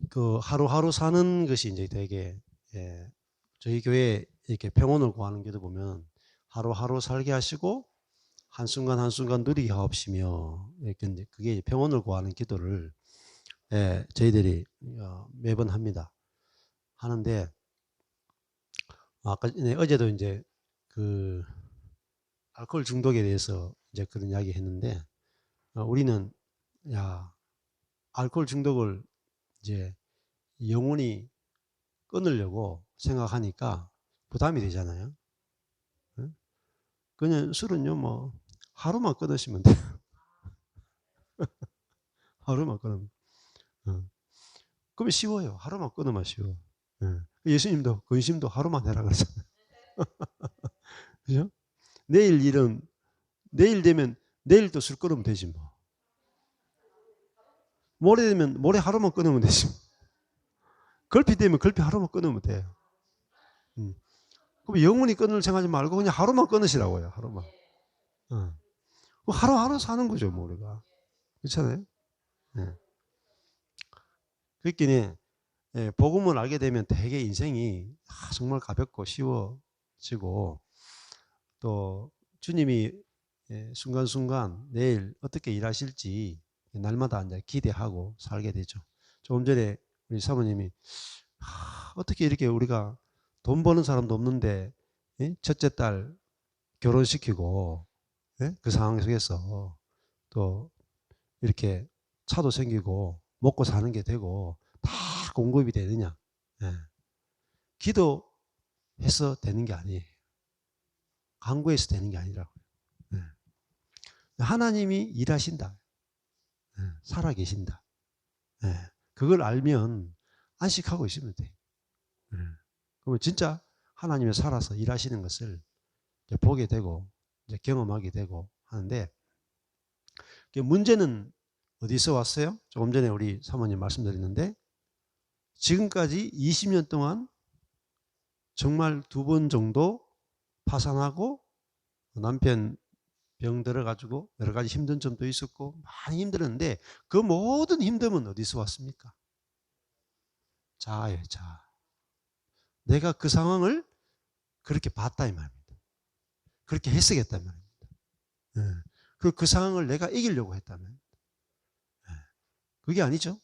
그 하루하루 사는 것이 이제 되게, 예, 저희 교회 이렇게 평온을 구하는 기도 보면 하루하루 살게 하시고 한순간 한순간 누리게 하옵시며, 이렇게 이제 그게 평온을 구하는 기도를, 예, 저희들이 매번 합니다. 하는데, 아까 어제도 이제 그 알코올 중독에 대해서 이제 그런 이야기 했는데, 우리는 야 알코올 중독을 이제 영원히 끊으려고 생각하니까 부담이 되잖아요. 응? 그냥 술은요 뭐 하루만 끊으시면 돼요. 하루만 끊으면. 그러면 쉬워요. 하루만 끊으면 쉬워. 예수님도 근심도 하루만 해라 그러잖아요. 그죠? 내일 일은 내일 되면 내일 또 술 끊으면 되지 뭐. 모레 되면 모레 하루만 끊으면 되지. 걸피 되면 걸피 하루만 끊으면 돼요. 음. 그럼 영원히 끊을 생각하지 말고 그냥 하루만 끊으시라고요. 하루만. 하루하루 사는 거죠, 뭐 우리가. 그렇잖아요. 예. 그렇기에 예, 복음을 알게 되면 되게 인생이 정말 가볍고 쉬워지고, 또 주님이 예, 순간순간 내일 어떻게 일하실지 날마다 이제 기대하고 살게 되죠. 조금 전에 우리 사모님이 어떻게 이렇게 우리가 돈 버는 사람도 없는데, 예? 첫째 딸 결혼시키고, 예? 그 상황 속에서 또 이렇게 차도 생기고 먹고 사는 게 되고 다 공급이 되느냐. 예. 기도해서 되는 게 아니에요. 간구해서 되는 게 아니라고요. 예. 하나님이 일하신다. 예. 살아계신다. 예. 그걸 알면 안식하고 있으면 돼요. 예. 그러면 진짜 하나님이 살아서 일하시는 것을 보게 되고 이제 경험하게 되고 하는데, 문제는 어디서 왔어요? 조금 전에 우리 사모님 말씀드렸는데, 지금까지 20년 동안 정말 2번 정도 파산하고 남편 병 들어가지고 여러 가지 힘든 점도 있었고 많이 힘들었는데, 그 모든 힘듦은 어디서 왔습니까? 자아예요, 자아. 내가 그 상황을 그렇게 봤다 이 말입니다. 그렇게 해석했단 말입니다. 그 상황을 내가 이기려고 했다면, 그게 아니죠.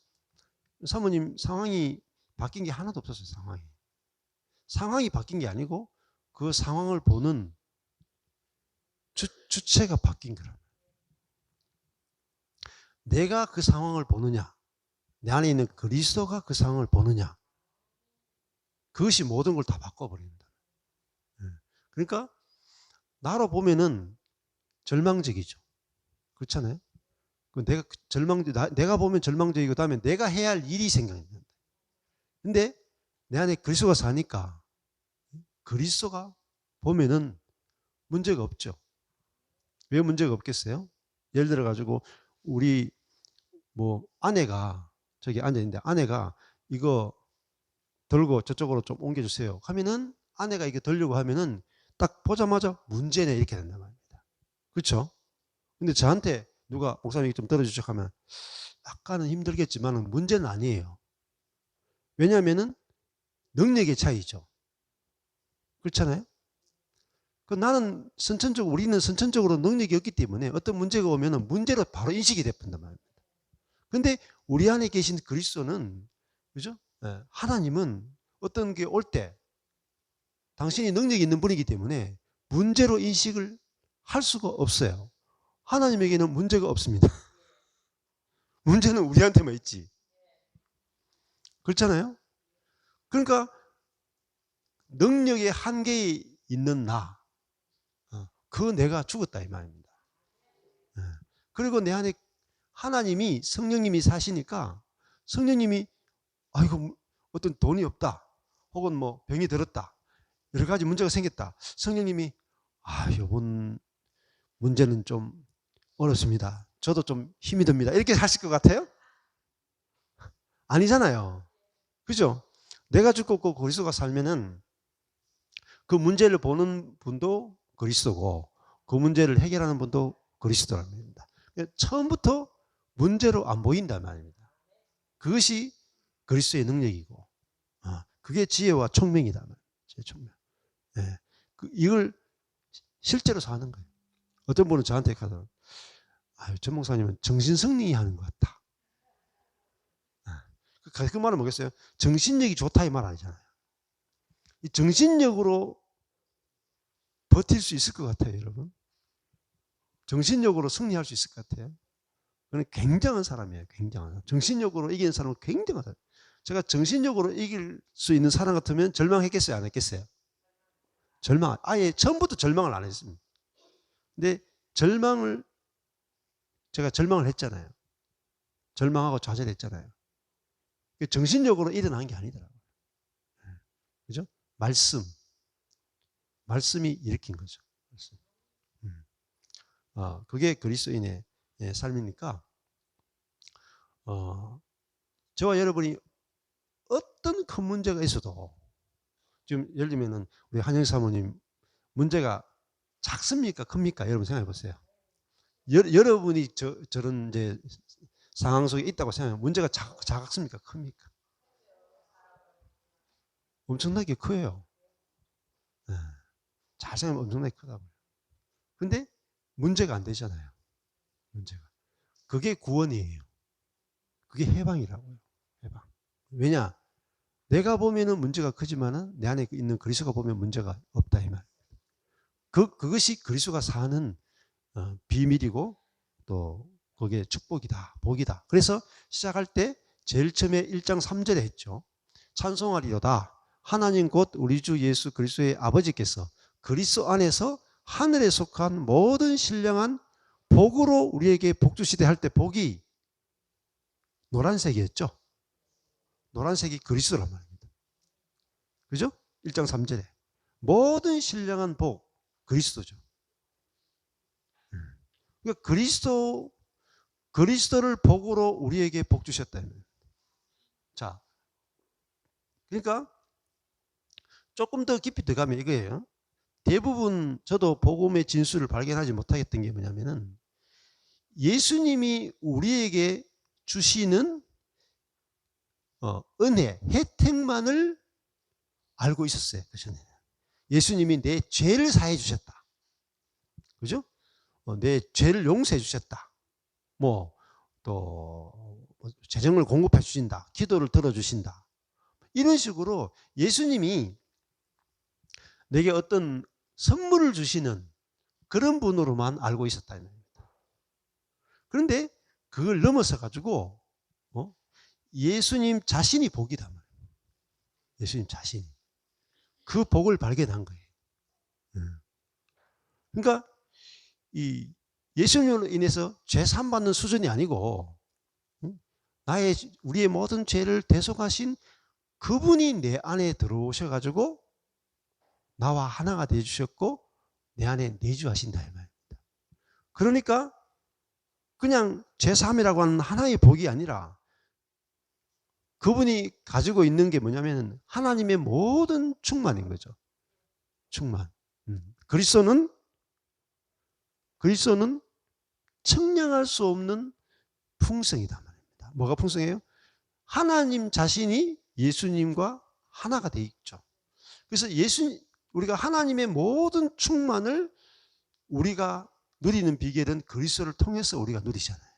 사모님 상황이 바뀐 게 하나도 없었어요. 상황이 바뀐 게 아니고 그 상황을 보는 주체가 바뀐 거라. 내가 그 상황을 보느냐, 내 안에 있는 그리스도가 그 상황을 보느냐, 그것이 모든 걸 다 바꿔버립니다. 그러니까 나로 보면은 절망적이죠. 그렇잖아요. 내가 보면 절망적이고, 다음에 내가 해야 할 일이 생각납니다. 근데 내 안에 그리스도가 사니까 그리스도가 보면은 문제가 없죠. 왜 문제가 없겠어요? 예를 들어 가지고 우리 뭐 아내가 저기 앉아 있는데, 아내가 이거 들고 저쪽으로 좀 옮겨주세요 하면은, 아내가 이거 들려고 하면은 딱 보자마자 문제네 이렇게 된단 말입니다. 그렇죠? 근데 저한테 누가 목사님이 좀 들어주시죠 하면 약간은 힘들겠지만 문제는 아니에요. 왜냐하면은 능력의 차이죠. 그렇잖아요. 우리는 선천적으로 능력이 없기 때문에 어떤 문제가 오면은 문제로 바로 인식이 돼버린단 말입니다. 근데 우리 안에 계신 그리스도는, 그죠? 예, 하나님은 어떤 게 올 때 당신이 능력이 있는 분이기 때문에 문제로 인식을 할 수가 없어요. 하나님에게는 문제가 없습니다. 문제는 우리한테만 있지. 그렇잖아요. 그러니까 능력의 한계에 있는 그 내가 죽었다 이 말입니다. 그리고 내 안에 하나님이, 성령님이 사시니까, 성령님이 아이고 어떤 돈이 없다, 혹은 뭐 병이 들었다, 여러 가지 문제가 생겼다, 성령님이 요번 문제는 좀 어렵습니다, 저도 좀 힘이 듭니다, 이렇게 하실 것 같아요? 아니잖아요. 그죠? 내가 죽고 그리스도가 살면은 그 문제를 보는 분도 그리스도고 그 문제를 해결하는 분도 그리스도랍니다. 처음부터 문제로 안 보인단 말입니다. 그것이 그리스도의 능력이고, 그게 지혜와聰明이다.聰明. 예. 이걸 실제로 사는 거예요. 어떤 분은 저한테 가서, 전 목사님은 정신승리 하는 것 같다. 그 말은 뭐겠어요? 정신력이 좋다 이 말 아니잖아요. 이 정신력으로 버틸 수 있을 것 같아요, 여러분. 정신력으로 승리할 수 있을 것 같아요. 그는 굉장한 사람이에요. 굉장한. 정신력으로 이기는 사람은 굉장한 사람. 제가 정신력으로 이길 수 있는 사람 같으면 절망했겠어요? 안 했겠어요? 절망. 아예 처음부터 절망을 안 했습니다. 근데 제가 절망을 했잖아요. 절망하고 좌절했잖아요. 정신력으로 일어난 게 아니더라고요. 그죠? 말씀이 일으킨 거죠. 말씀. 그게 그리스도인의 삶이니까, 저와 여러분이 어떤 큰 문제가 있어도, 지금 예를 들면은 우리 한영 사모님 문제가 작습니까? 큽니까? 여러분 생각해 보세요. 여러분이 저런 이제 상황 속에 있다고 생각하면 문제가 작습니까? 큽니까? 엄청나게 커요. 네. 잘 생각하면 엄청나게 크다고요. 근데 문제가 안 되잖아요. 문제가. 그게 구원이에요. 그게 해방이라고요. 해방. 왜냐? 내가 보면은 문제가 크지만은 내 안에 있는 그리스도가 보면 문제가 없다 이 말. 그것이 그리스도가 사는 비밀이고 또 그게 축복이다, 복이다. 그래서 시작할 때 제일 처음에 1장 3절에 했죠. 찬송하리로다. 하나님 곧 우리 주 예수 그리스도의 아버지께서 그리스도 안에서 하늘에 속한 모든 신령한 복으로 우리에게 복 주시되 할 때 복이 노란색이었죠. 노란색이 그리스도란 말입니다. 그죠? 1장 3절에 모든 신령한 복 그리스도죠. 그러니까 그리스도를 복으로 우리에게 복 주셨다. 자, 그러니까 조금 더 깊이 들어가면 이거예요. 대부분 저도 복음의 진수를 발견하지 못하겠던 게 뭐냐면은 예수님이 우리에게 주시는 은혜, 혜택만을 알고 있었어요. 예수님이 내 죄를 사해 주셨다. 그죠? 내 죄를 용서해 주셨다. 또 재정을 공급해 주신다. 기도를 들어주신다. 이런 식으로 예수님이 내게 어떤 선물을 주시는 그런 분으로만 알고 있었다. 그런데 그걸 넘어서 가지고 예수님 자신이 복이다. 예수님 자신이. 그 복을 발견한 거예요. 그러니까 이 예수님으로 인해서 죄 사함받는 수준이 아니고 우리의 모든 죄를 대속하신 그분이 내 안에 들어오셔가지고 나와 하나가 되어주셨고 내 안에 내주하신다 이 말입니다. 그러니까 그냥 죄사함이라고 하는 하나의 복이 아니라 그분이 가지고 있는 게 뭐냐면 하나님의 모든 충만인 거죠. 충만. 그리스도는 청량할 수 없는 풍성이다 말입니다. 뭐가 풍성해요? 하나님 자신이 예수님과 하나가 되어 있죠. 그래서 우리가 하나님의 모든 충만을 우리가 누리는 비결은 그리스도를 통해서 우리가 누리잖아요.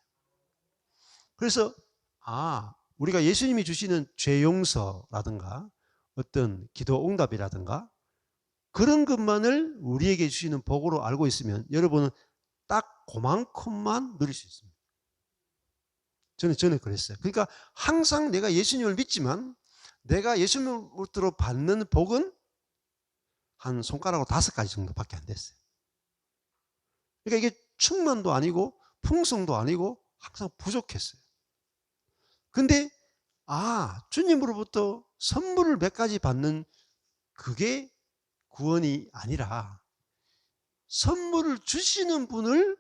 그래서 우리가 예수님이 주시는 죄 용서라든가 어떤 기도 응답이라든가 그런 것만을 우리에게 주시는 복으로 알고 있으면 여러분은 딱 그만큼만 누릴 수 있습니다. 저는 그랬어요. 그러니까 항상 내가 예수님을 믿지만 내가 예수님으로 받는 복은 한 손가락으로 5가지 정도밖에 안 됐어요. 그러니까 이게 충만도 아니고 풍성도 아니고 항상 부족했어요. 근데 주님으로부터 선물을 몇 가지 받는 그게 구원이 아니라 선물을 주시는 분이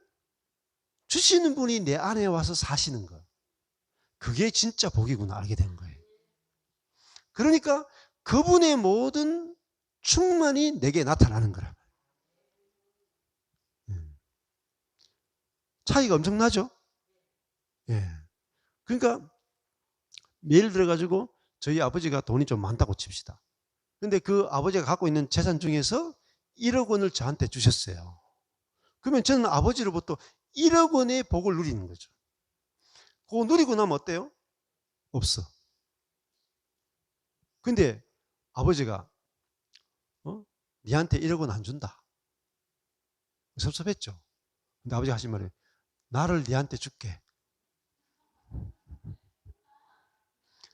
내 안에 와서 사시는 것. 그게 진짜 복이구나 알게 된 거예요. 그러니까 그분의 모든 충만이 내게 나타나는 거라. 차이가 엄청나죠? 예. 그러니까 예를 들어가지고 저희 아버지가 돈이 좀 많다고 칩시다. 근데 그 아버지가 갖고 있는 재산 중에서 1억 원을 저한테 주셨어요. 그러면 저는 아버지로부터 1억 원의 복을 누리는 거죠. 그거 누리고 나면 어때요? 없어. 근데 아버지가 니한테 1억 원 안 준다. 섭섭했죠. 근데 아버지가 하신 말이 나를 니한테 줄게.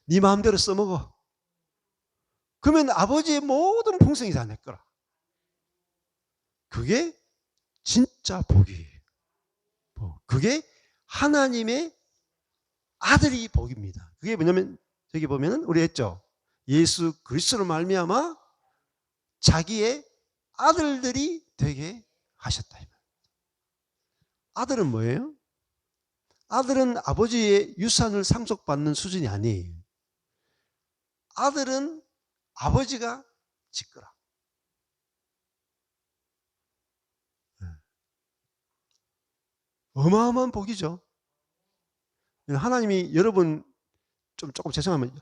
네 마음대로 써먹어. 그러면 아버지의 모든 풍성이 다 내 거라. 그게 진짜 복이에요. 그게 하나님의 아들이 복입니다. 그게 뭐냐면 저기 보면은 우리 했죠. 예수 그리스도로 말미암아 자기의 아들들이 되게 하셨다. 아들은 뭐예요? 아들은 아버지의 유산을 상속받는 수준이 아니에요. 아들은 아버지가 짓거라. 어마어마한 복이죠. 하나님이 여러분 조금 죄송하면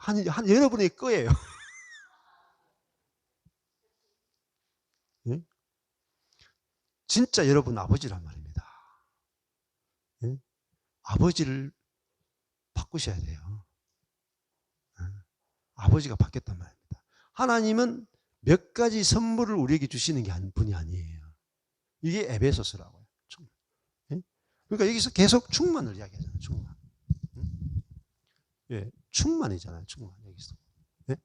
여러분의 거예요. 네? 진짜 여러분 아버지란 말입니다. 네? 아버지를 바꾸셔야 돼요. 네? 아버지가 바뀌었단 말입니다. 하나님은 몇 가지 선물을 우리에게 주시는 게 분이 아니에요. 이게 에베소서라고요. 네? 그러니까 여기서 계속 충만을 이야기하잖아요. 충만. 예, 충만이잖아요. 충만 여기서. 네?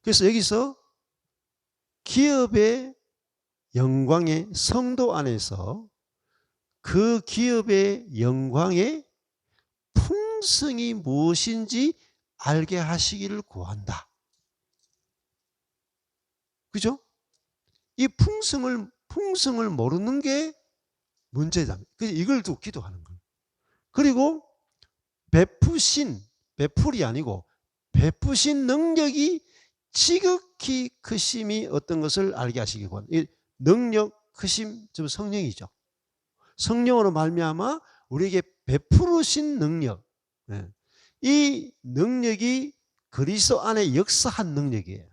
그래서 여기서 기업의 영광의 성도 안에서 그 기업의 영광의 풍성이 무엇인지 알게 하시기를 구한다. 그죠? 이 풍성을 모르는 게 문제다. 그래서 이걸 두고 기도하는 거예요. 그리고 베풀이 아니고 베푸신 능력이 지극히 크심이 어떤 것을 알게 하시기 원합니다. 이 능력, 크심, 좀 성령이죠. 성령으로 말미암아 우리에게 베푸르신 능력. 네. 이 능력이 그리스도 안에 역사한 능력이에요.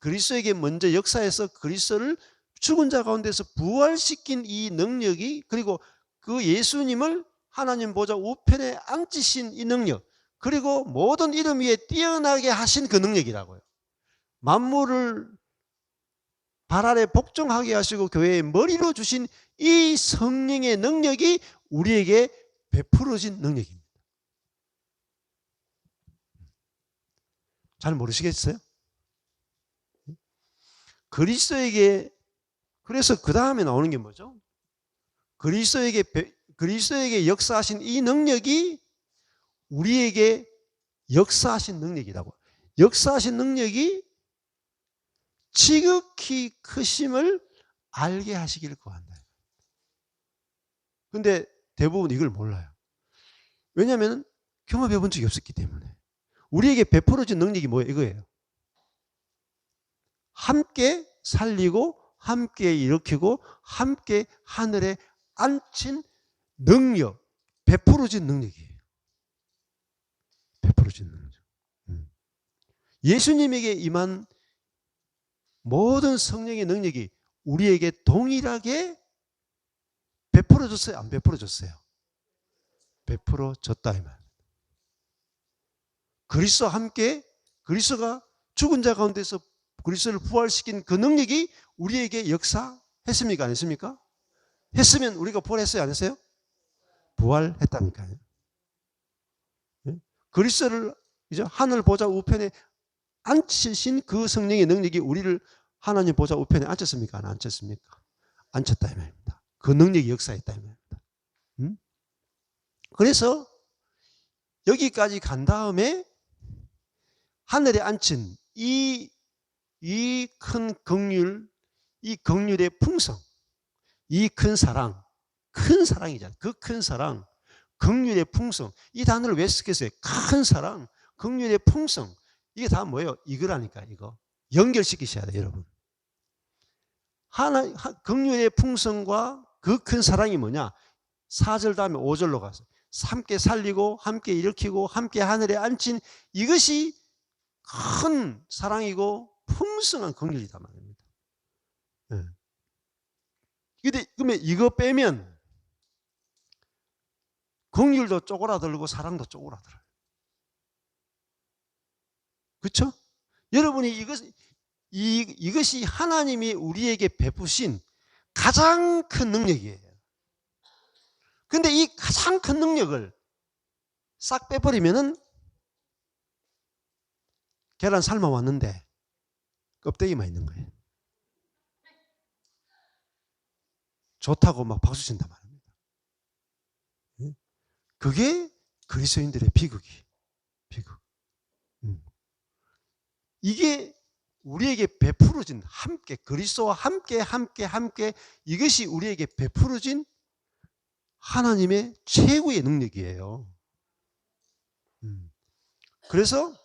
그리스도에게 먼저 역사해서 그리스도를 죽은 자 가운데서 부활시킨 이 능력이, 그리고 그 예수님을 하나님 보좌 우편에 앉히신 이 능력, 그리고 모든 이름 위에 뛰어나게 하신 그 능력이라고요. 만물을 발 아래 복종하게 하시고 교회의 머리로 주신 이 성령의 능력이 우리에게 베풀어진 능력입니다. 잘 모르시겠어요? 그리스도에게, 그래서 그 다음에 나오는 게 뭐죠? 그리스도에게 역사하신 이 능력이 우리에게 역사하신 능력이라고. 역사하신 능력이 지극히 크심을 알게 하시기를 구한다. 근데 대부분 이걸 몰라요. 왜냐하면 경험해 본 적이 없었기 때문에. 우리에게 베풀어진 능력이 뭐예요? 이거예요. 함께 살리고 함께 일으키고 함께 하늘에 앉힌 능력, 베풀어진 능력이에요. 베풀어진 능력. 예수님에게 임한 모든 성령의 능력이 우리에게 동일하게 베풀어졌어요? 안 베풀어졌어요? 베풀어졌다 이 말. 그리스도와 함께, 그리스도가 죽은 자 가운데서 그리스도를 부활시킨 그 능력이 우리에게 역사했습니까? 안 했습니까? 했으면 우리가 부활했어요? 안 했어요? 부활했다니까요. 그리스도를 이제 하늘 보좌 우편에 앉히신 그 성령의 능력이 우리를 하나님 보좌 우편에 앉혔습니까? 안 앉혔습니까? 앉혔다 이 말입니다. 그 능력이 역사했다 이 말입니다. 그래서 여기까지 간 다음에 하늘에 앉힌 이 큰 긍휼, 이 긍휼의 풍성, 이 큰 사랑, 큰 사랑이잖아요. 그 큰 사랑, 긍휼의 풍성. 이 단어를 왜 쓰겠어요? 큰 사랑, 긍휼의 풍성. 이게 다 뭐예요? 이거라니까, 이거. 연결시키셔야 돼요, 여러분. 긍휼의 풍성과 그 큰 사랑이 뭐냐? 4절 다음에 5절로 가서 함께 살리고 함께 일으키고 함께 하늘에 앉힌 이것이 큰 사랑이고 풍성한 긍휼이다 말입니다. 네. 근데 그러면 이거 빼면 긍휼도 쪼그라들고 사랑도 쪼그라들어요. 그렇죠? 여러분이 이것이 하나님이 우리에게 베푸신 가장 큰 능력이에요. 근데 이 가장 큰 능력을 싹 빼버리면은 계란 삶아왔는데 껍데기만 있는 거예요. 좋다고 막 박수 친단 말입니다. 그게 그리스도인들의 비극이. 비극. 이게 우리에게 베풀어진 함께 그리스도와 함께 이것이 우리에게 베풀어진 하나님의 최고의 능력이에요. 그래서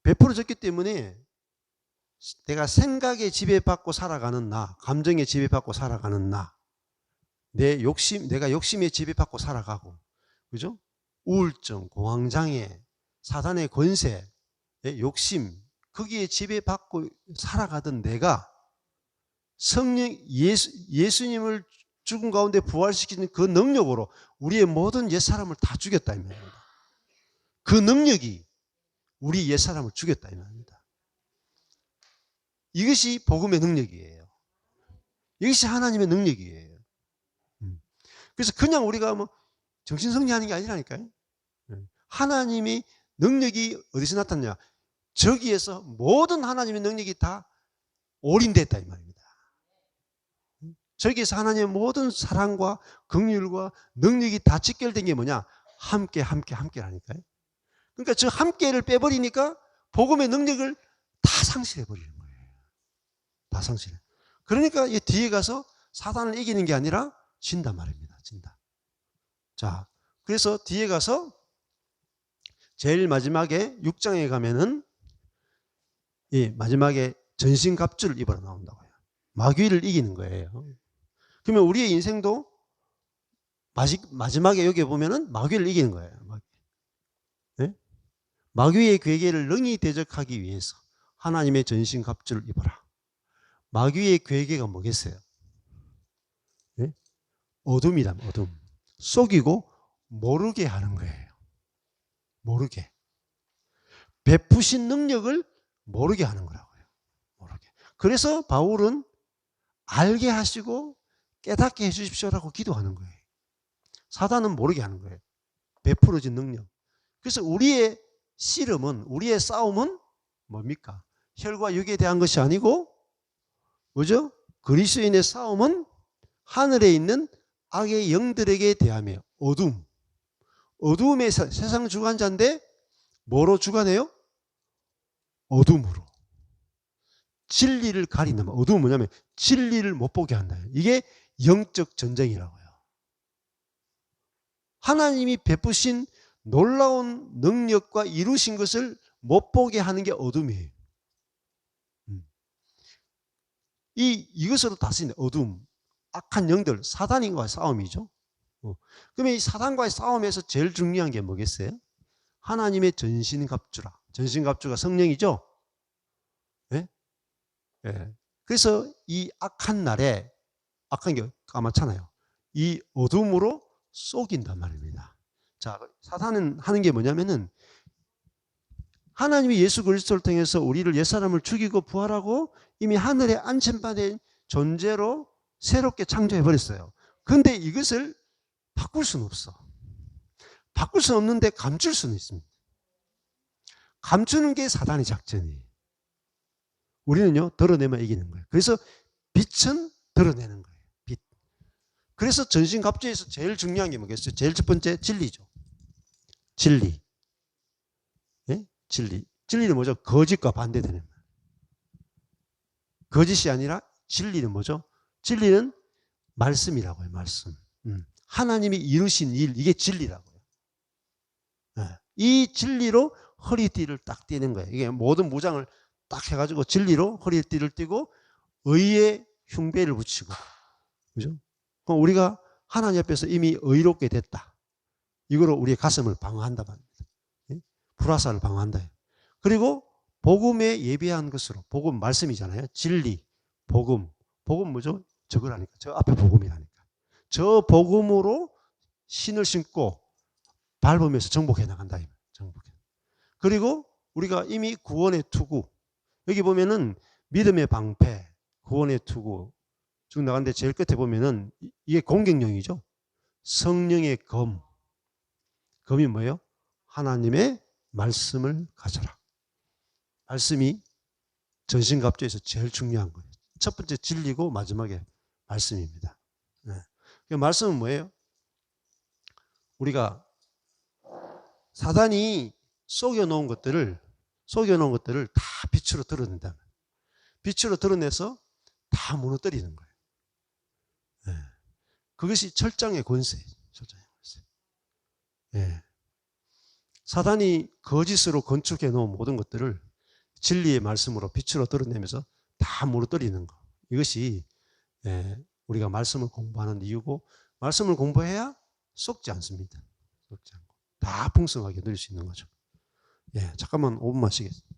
베풀어졌기 때문에 내가 생각에 지배받고 살아가는 나, 감정에 지배받고 살아가는 나, 내가 욕심에 지배받고 살아가고, 그죠? 우울증, 공황장애, 사단의 권세, 욕심, 거기에 지배받고 살아가던 내가 성령 예수님을 죽은 가운데 부활시키는 그 능력으로 우리의 모든 옛사람을 다 죽였다 이 말입니다. 그 능력이 우리 옛사람을 죽였다 이 말입니다. 이것이 복음의 능력이에요. 이것이 하나님의 능력이에요. 그래서 그냥 우리가 뭐 정신승리하는 게 아니라니까요. 하나님이 능력이 어디서 나타났냐? 저기에서 모든 하나님의 능력이 다 올인됐다 이 말입니다. 저기에서 하나님의 모든 사랑과 긍휼과 능력이 다 직결된 게 뭐냐? 함께라니까요. 그러니까 저 함께를 빼버리니까 복음의 능력을 다 상실해버리는 거예요. 다 상실해. 그러니까 이 뒤에 가서 사단을 이기는 게 아니라 진단 말입니다. 진다. 자, 그래서 뒤에 가서 제일 마지막에 6장에 가면은 이 마지막에 전신갑주를 입으러 나온다고요. 마귀를 이기는 거예요. 그러면 우리의 인생도 마지막에 여기 보면은 마귀를 이기는 거예요. 네? 마귀의 괴계를 능히 대적하기 위해서 하나님의 전신갑주를 입어라. 마귀의 괴계가 뭐겠어요? 네? 어둠이란 어둠. 속이고 모르게 하는 거예요. 모르게. 베푸신 능력을 모르게 하는 거라고요. 모르게. 그래서 바울은 알게 하시고 깨닫게 해 주십시오라고 기도하는 거예요. 사단은 모르게 하는 거예요. 베풀어진 능력. 그래서 우리의 씨름은, 우리의 싸움은 뭡니까? 혈과 육에 대한 것이 아니고 뭐죠? 그리스도인의 싸움은 하늘에 있는 악의 영들에게 대하며 어둠. 어둠의 세상 주관자인데 뭐로 주관해요? 어둠으로. 진리를 가리는, 어둠은 뭐냐면 진리를 못 보게 한다. 이게 영적 전쟁이라고요. 하나님이 베푸신 놀라운 능력과 이루신 것을 못 보게 하는 게 어둠이에요. 이것으로 다스리는 어둠, 악한 영들, 사단인과의 싸움이죠. 그러면 이 사단과의 싸움에서 제일 중요한 게 뭐겠어요? 하나님의 전신갑주라. 전신갑주가 성령이죠. 네? 네. 그래서 이 악한 날에, 악한 게 까맣잖아요. 이 어둠으로 속인단 말입니다. 자, 사단은 하는 게 뭐냐면은 하나님이 예수 그리스도를 통해서 우리를 옛사람을 죽이고 부활하고 이미 하늘에 안전받은 존재로 새롭게 창조해 버렸어요. 그런데 이것을 바꿀 수는 없어. 바꿀 수는 없는데 감출 수는 있습니다. 감추는 게 사단의 작전이에요. 우리는요, 드러내면 이기는 거예요. 그래서 빛은 드러내는 거예요. 빛. 그래서 전신갑주에서 제일 중요한 게 뭐겠어요? 제일 첫 번째 진리죠. 진리. 네? 진리. 진리는 뭐죠? 거짓과 반대되는 거예요. 거짓이 아니라 진리는 뭐죠? 진리는 말씀이라고요. 말씀. 하나님이 이루신 일, 이게 진리라고요. 네. 이 진리로 허리띠를 딱 띠는 거예요. 이게 모든 무장을 딱 해가지고 진리로 허리띠를 띠고 의의 흉배를 붙이고, 그죠? 그럼 우리가 하나님 앞에서 이미 의롭게 됐다. 이거로 우리의 가슴을 방어한다 말입니다. 불화살을 방어한다. 그리고 복음에 예비한 것으로, 복음 말씀이잖아요. 진리, 복음. 복음 뭐죠? 저거라니까. 저 앞에 복음이라니까. 저 복음으로 신을 신고 밟으면서 정복해 나간다. 정복해. 그리고 우리가 이미 구원의 투구. 여기 보면은 믿음의 방패, 구원의 투구 쭉 나가는데 제일 끝에 보면은 이게 공격령이죠. 성령의 검. 검이 뭐예요? 하나님의 말씀을 가져라. 말씀이 전신갑주에서 제일 중요한 거예요. 첫 번째 진리고 마지막에 말씀입니다. 네. 그 말씀은 뭐예요? 우리가 사단이 속여놓은 것들을 다 빛으로 드러낸다. 빛으로 드러내서 다 무너뜨리는 거예요. 네. 그것이 철장의 권세예요. 철장의 권세. 네. 사단이 거짓으로 건축해 놓은 모든 것들을 진리의 말씀으로 빛으로 드러내면서 다 무너뜨리는 거. 이것이 우리가 말씀을 공부하는 이유고, 말씀을 공부해야 썩지 않습니다. 썩지 않고 다 풍성하게 누릴 수 있는 거죠. 잠깐만 5분만 쉬겠습니다.